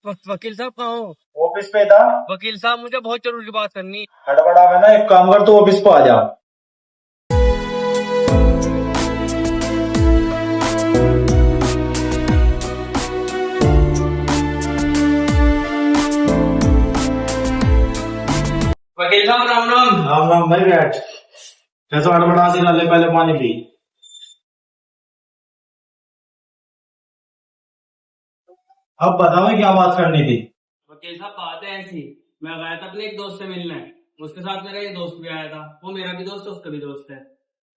वकील साहब कहाँ हो? ऑफिस पे था। वकील साहब मुझे बहुत जरूरी बात करनी। हड़बड़ा में ना, एक काम कर, तू ऑफिस पे आ जा। वकील साहब राम राम। राम राम भाई, बैठ। कैसा हड़बड़ा से ले, पहले पानी पी। अब बताओ क्या बात करनी थी। वकील साहब बात है ऐसी, मैं गया था अपने एक दोस्त से मिलने। उसके साथ मेरा एक दोस्त भी आया था, वो मेरा भी दोस्त है, उसका भी दोस्त है।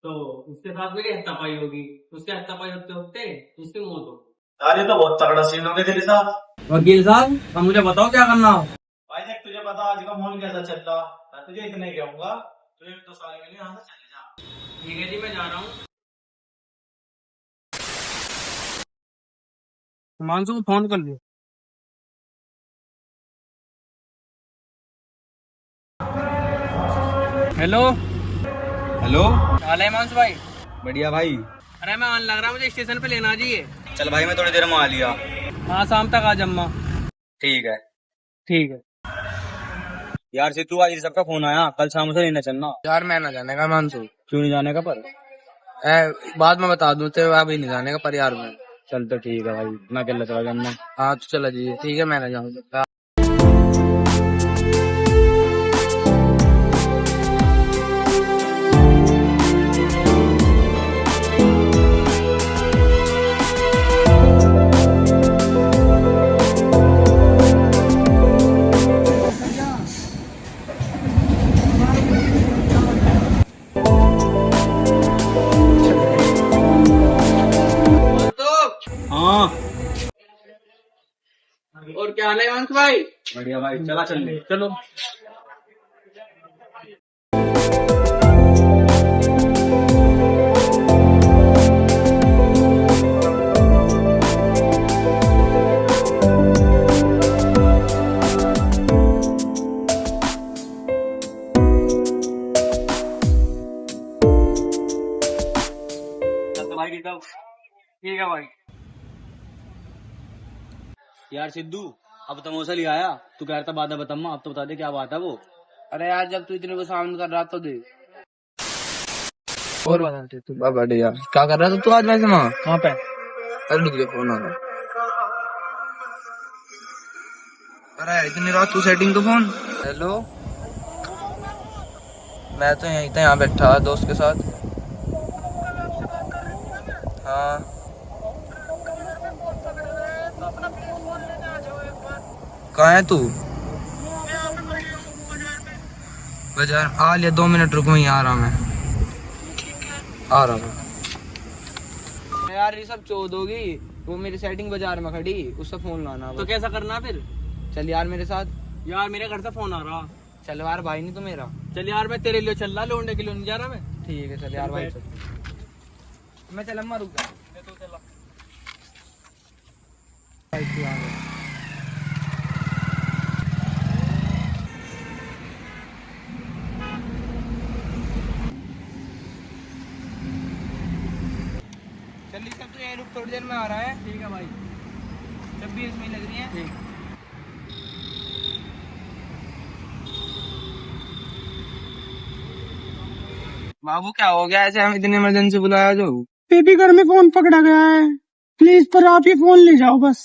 तो उसके साथ मेरी हत्तापाई होगी। उसके हत्तापाई होते होते उसकी मौत हो। अरे तो बहुत तगड़ा सीन हो गया तेरे साथ। वकील साहब अब मुझे बताओ क्या करना हो। भाई देख, तुझे पता आज का मूड कैसा चल रहा। मैं तुझे इतने कहूंगा, तुझे तो सारे के लिए यहाँ से चले जा। ठीक है जी, मैं जा रहा हूँ। हिमांशु को फोन कर लियो। Hello hello. हाल है हिमांशु भाई? बढ़िया भाई। अरे मैं आने लग रहा, मुझे स्टेशन पे लेना चाहिए। चल भाई, मैं थोड़ी देर में आ लिया। हाँ शाम तक आ जम्मा। ठीक है। ठीक है। यार सिद्धू, आज सबका फोन आया, कल शाम से लेने चलना। यार मैं ना जाने का मानसू। क्यों नहीं जाने का पर? बाद में बता दूं तेरे, अभी नहीं जाने का पर यार मैं। चल तो ठीक है भाई, मैं अकेला चला जाऊंगा। हाँ तो चला जाइए, ठीक है मैं ना जाऊंगा। हाँ और क्या हाल है हिमांशु भाई? बढ़िया भाई, चला चल ले। चलो। चल तो भाई ठीक है भाई। यार सिद्धू, अब तो मौसा लिया आया, तू कह रहा था बात है बताऊंगा, अब तो बता दे क्या बात है वो। अरे यार जब तू इतने को सामने कर रहा तो दे और बता तू। बढ़िया, क्या कर रहा था तू आज वैसे वहाँ? कहाँ पे? अरे रुक जा, फोन आ रहा। अरे इतनी रात तू सेटिंग तो फोन। हेलो, मैं तो यहीं था, यहाँ बैठा दोस्त के साथ। हाँ कहाँ है तू? बाजार आ लिया, 2 मिनट रुको, वहीं आ रहा मैं, आ रहा हूँ। यार ये सब चोद होगी, वो मेरी सेटिंग बाजार में खड़ी, उससे फोन लाना। तो कैसा करना फिर? चल यार मेरे साथ। यार मेरे घर से फोन आ रहा। चल यार भाई, नहीं तो मेरा। चल यार मैं तेरे लिए चल रहा, लौंडे के लिए नहीं जा रहा मैं। ठीक है चल यार भाई, चल मैं चल, अम्मा रुक जा। तो चला। चल सब तो यही रुक, थोड़ी देर में आ रहा है। ठीक है भाई। 26 मिनट लग रही है। ठीक। बाबू क्या हो गया ऐसे, हम इतनी इमरजेंसी बुलाया जो? बेबी घर में फोन पकड़ा गया है, प्लीज पर आप ये फोन ले जाओ बस।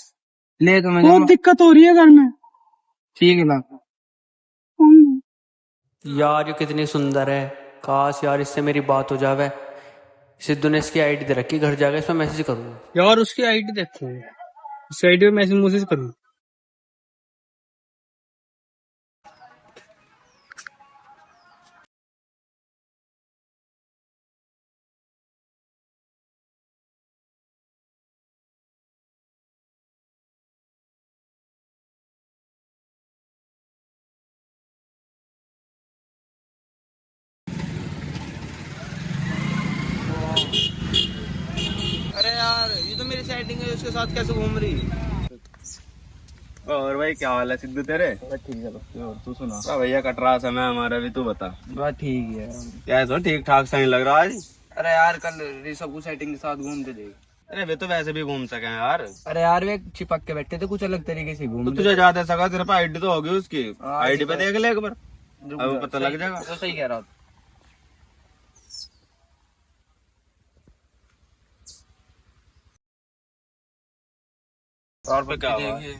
ले तो मैं बहुत दिक्कत हो रही है घर में। ठीक है ला। यार ये कितनी सुंदर है, काश यार इससे मेरी बात हो जावे। सिद्धू ने इसकी आईडी दे रखी, घर जाकर इसमें मैसेज करूँ। यार उसकी आईडी देखो, उस आईडी पे मैसेज करूँ। अरे यार ये तो मेरी सेटिंग है, उसके साथ कैसे घूम रही? और भाई क्या हाल है सिद्धू तेरे? ठीक है तू सुना। भैया कट रहा समय हमारा भी, तू बता। बात ठीक है। क्या है, तो ठीक ठाक सही लग रहा है आज। अरे यार कल ऋषभ को सेटिंग के साथ घूमते थे। अरे वे तो वैसे भी घूम सके हैं यार। अरे यार वे चिपक के बैठे थे, कुछ अलग तरीके से घूम तो तुझे ज्यादा सका, तेरे पे आईडी तो होगी उसकी, हाँ, आईडी पे देख ले एक बार, रुक अब जा, पता लग जाएगा। तो सही कह रहा हूँ। और तो क्या हुआ? देखिए,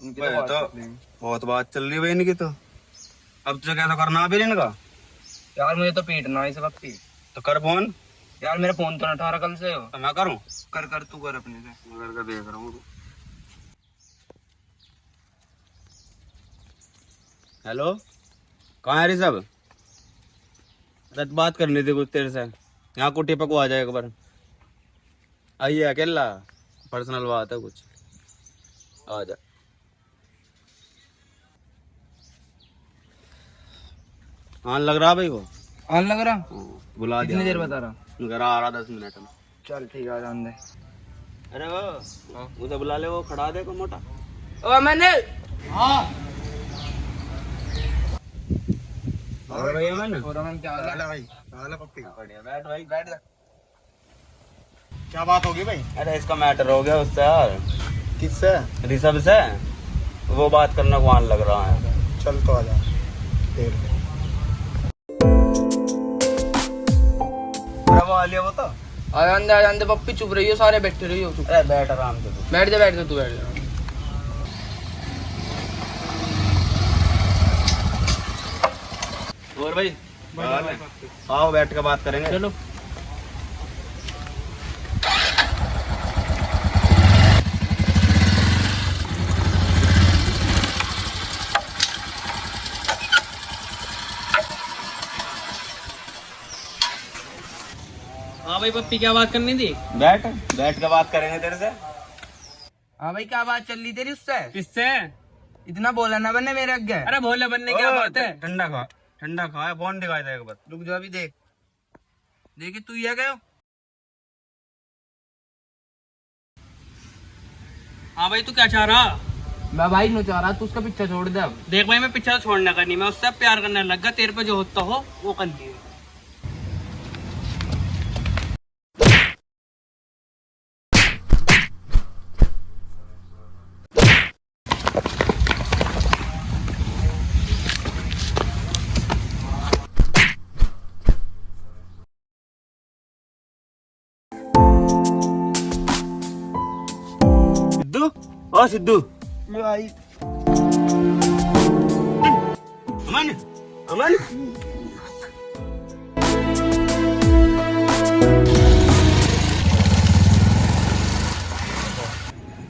उनकी भाई बात तो कर रहे हैं। बहुत बात चल रही है भाई इनकी तो। अब तुझे कैसा करना है फिर इनका? यार मुझे तो पीटना है इस वक्त ही। तो कर फोन। यार मेरा फोन तो ना उठा रहा कल से हो। तो मैं करूँ? कर तू कर अपने से। मैं करके देख रहा हूँ। हेलो, कहाँ है ऋषभ? अरे बात करनी थी कुछ तेरे से, यहाँ कुटी पे को आ जाए एक बार। आइए अकेला, पर्सनल बात है कुछ, आ जा। हाँ लग रहा भाई वो। ऑन लग रहा? बुला दिया। कितनी देर बता रहा? घर आ रहा 10 मिनट में। चल ठीक है, जान दे। अरे वो उसे बुला ले, वो खड़ा दे को मोटा। ओ मैंने और भैया मैंने और हम क्या हाल है? भाई पप्पी बढ़िया, बैठ भाई। बैठ जा। क्या बात होगी भाई? अरे इसका मैटर हो गया उससे यार, किससे? ऋषभ से। वो बात करना को लग रहा है। चल तो आ जा, देख ले। अरे वो आ लिया वो तो। आ जान दे पप्पी, चुप रही हो, सारे बैठे रही हो चुप। अरे बैठ आराम से तू। बैठ जा तू बैठ जा। और भाई आओ बैठ के बात करेंगे। चलो। हाँ भाई पप्पी, क्या बात करनी थी? बैठ बैठ के बात करेंगे तेरे से। हाँ भाई, क्या बात चल रही तेरी उससे? किससे? इतना बोला ना बनने मेरे आगे। अरे भोले बनने क्या बात है? ठंडा खा, ठंडा खा, फोन दिखाई दे एक बार। रुक जा, अभी देख देखिए तू ये गयो। हाँ भाई, तू क्या चाह रहा? मैं भाई नो चाह रहा तू उसका पीछा छोड़ दे अब। देख भाई, मैं पीछा छोड़ने का नहीं, मैं उससे प्यार करने लगा। तेरे पे जो होता हो वो कर दिए। सिद्धू, ओ सिद्धू। भाई अमन, अमन।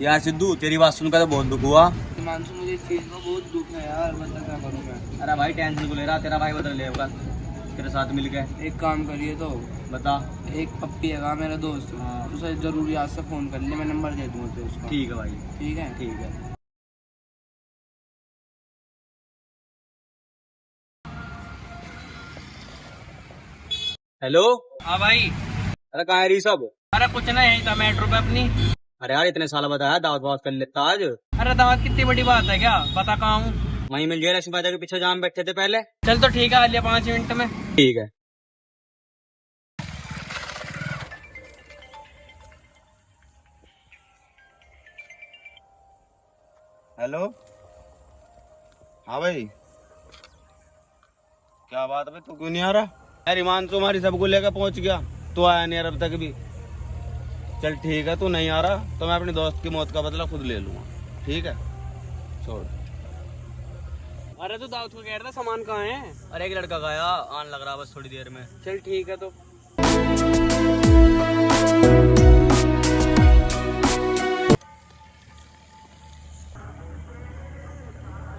यार सिद्धू, तेरी बात सुनकर तो बहुत दुख हुआ। हिमांशु, मुझे इस चीज का बहुत दुख है यार, बता क्या करूँ मैं। अरे भाई टेंशन को ले रहा, तेरा भाई बदल लेगा तेरे साथ मिल के। एक काम करिए तो, बता। एक पप्पी है मेरा दोस्त, हाँ। उसे जरूरी आज से फोन कर ले, मैं नंबर दे दूंगा तो उसका। ठीक है भाई, ठीक है। ठीक है। हेलो। हाँ भाई। अरे कहाँ है ऋषभ? अरे कुछ ना, यही था मेट्रो पे अपनी। अरे यार इतने साल बताया, दावत वावत कर लेता आज। अरे दावत कितनी बड़ी बात है क्या? बता कहाँ हूँ। वहीं मिल गया, लक्ष्मी बाजार के पीछे जहाँ हम बैठे थे पहले। चल तो ठीक है, आ लिया 5 मिनट में। ठीक है। हेलो। हाँ भाई, क्या बात है भाई, तू क्यों नहीं आ रहा? यार ईमान तो हमारी सबको लेकर पहुंच गया, तू आया नहीं यार अब तक भी। चल ठीक है, तू नहीं आ रहा तो मैं अपने दोस्त की मौत का बदला खुद ले लूंगा, ठीक है? छोड़। अरे तू दावत को कह रहा था, सामान कहाँ है? अरे एक लड़का गया, आने लग रहा बस थोड़ी देर में। चल ठीक है तो।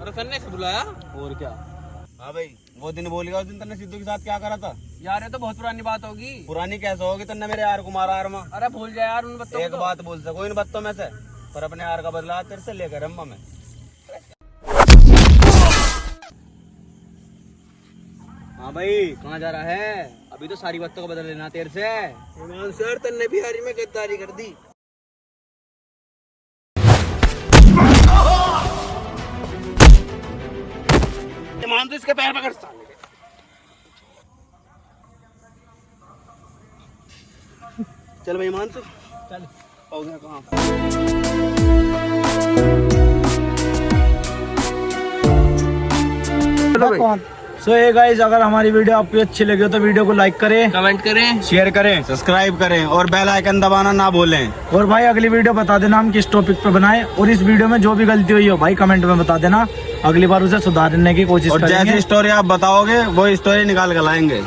अरे सर ने बुलाया? और क्या? हाँ भाई, वो दिन बोल गया उस दिन, तन्ने सिद्धू के साथ क्या करा था? यार ये तो बहुत पुरानी बात होगी। पुरानी कैसे होगी? तन्ने मेरे यार को मारा यार माँ। अरे भूल जा यार उन बच्चों एक को। बात बोल सको इन बत्तों में से, पर अपने यार का बदला तेरे से लेकर अम्मा में। हाँ भाई, कहाँ जा रहा है? अभी तो सारी बातों का बदला लेना तेरे से। ईमान सर, तन्ने भी हारी में गद्दारी कर दी। मान तो इसके पैर पकड़ साले। चल भाई मान तू चल हो गया कहाँ सो ये गाइस, अगर हमारी वीडियो आपको अच्छी लगी हो तो वीडियो को लाइक करें, कमेंट करें। शेयर करें, सब्सक्राइब करें और बेल आइकन दबाना ना भूलें। और भाई अगली वीडियो बता देना हम किस टॉपिक पे बनाएं, और इस वीडियो में जो भी गलती हुई हो भाई कमेंट में बता देना, अगली बार उसे सुधारने की कोशिश और करेंगे। जैसी स्टोरी आप बताओगे वो स्टोरी निकाल कर लाएंगे।